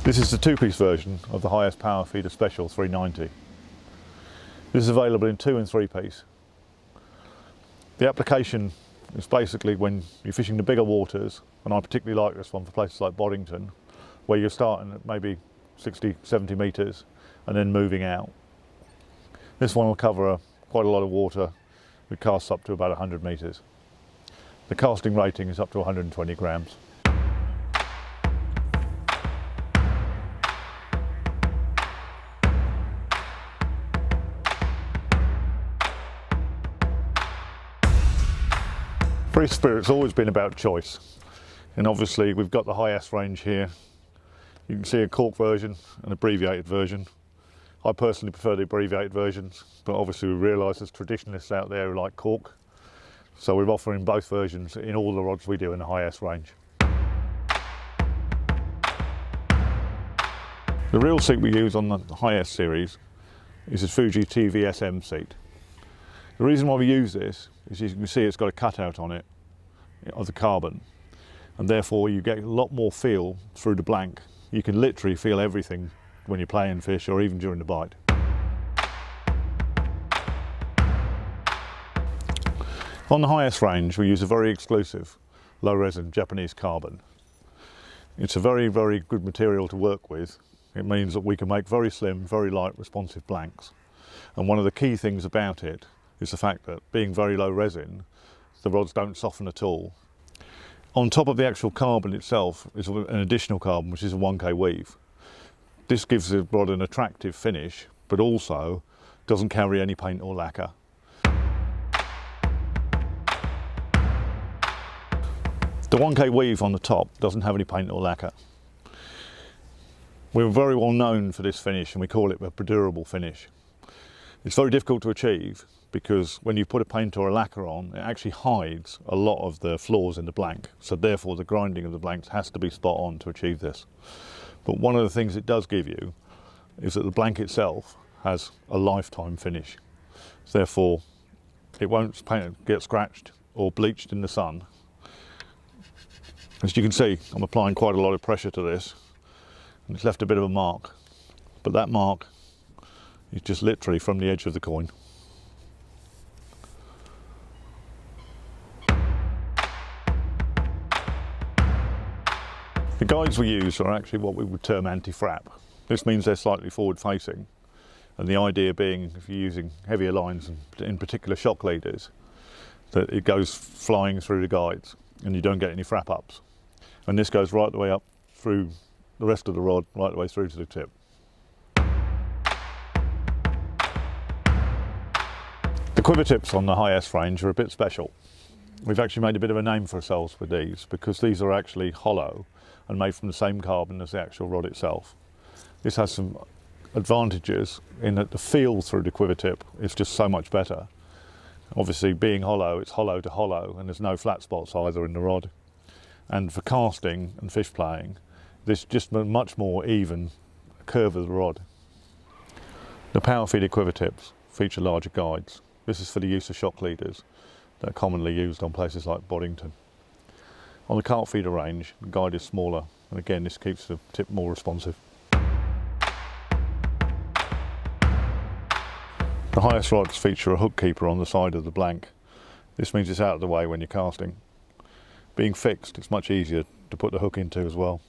This is the two-piece version of the highest power feeder special 390. This is available in 2 and 3 piece. The application is basically when you're fishing the bigger waters, and I particularly like this one for places like Boddington, where you're starting at maybe 60, 70 metres and then moving out. This one will cover quite a lot of water. It casts up to about 100 metres. The casting rating is up to 120 grams. Free Spirit's always been about choice, and obviously we've got the highest range here. You can see a cork version, an abbreviated version. I personally prefer the abbreviated versions, but obviously we realise there's traditionalists out there who like cork, so we're offering both versions in all the rods we do in the highest range. The reel seat we use on the highest series is a Fuji TV SM seat. The reason why we use this is you can see it's got a cutout on it of the carbon, and therefore you get a lot more feel through the blank. You can literally feel everything when you're playing fish or even during the bite. On the highest range we use a very exclusive low resin Japanese carbon. It's a very, very good material to work with. It means that we can make very slim, very light responsive blanks, and one of the key things about it is the fact that being very low resin, the rods don't soften at all. On top of the actual carbon itself is an additional carbon, which is a 1K weave. This gives the rod an attractive finish, but also doesn't carry any paint or lacquer. The 1K weave on the top doesn't have any paint or lacquer. We're very well known for this finish, and we call it a durable finish. It's very difficult to achieve because when you put a paint or a lacquer on, it actually hides a lot of the flaws in the blank. So therefore the grinding of the blanks has to be spot on to achieve this. But one of the things it does give you is that the blank itself has a lifetime finish. Therefore it won't get scratched or bleached in the sun. As you can see, I'm applying quite a lot of pressure to this, and it's left a bit of a mark. But that mark is just literally from the edge of the coin. The guides we use are actually what we would term anti-frap. This means they're slightly forward facing, and the idea being if you're using heavier lines, and in particular shock leaders, that it goes flying through the guides and you don't get any frap ups. And this goes right the way up through the rest of the rod, right the way through to the tip. The quiver tips on the highest range are a bit special. We've actually made a bit of a name for ourselves with these because these are actually hollow and made from the same carbon as the actual rod itself. This has some advantages in that the feel through the quiver tip is just so much better. Obviously being hollow, it's hollow to hollow, and there's no flat spots either in the rod. And for casting and fish playing, there's just a much more even curve of the rod. The power feeder quiver tips feature larger guides. This is for the use of shock leaders that are commonly used on places like Boddington. On the cart feeder range, the guide is smaller, and again this keeps the tip more responsive. The highest rods feature a hook keeper on the side of the blank. This means it's out of the way when you're casting. Being fixed, it's much easier to put the hook into as well.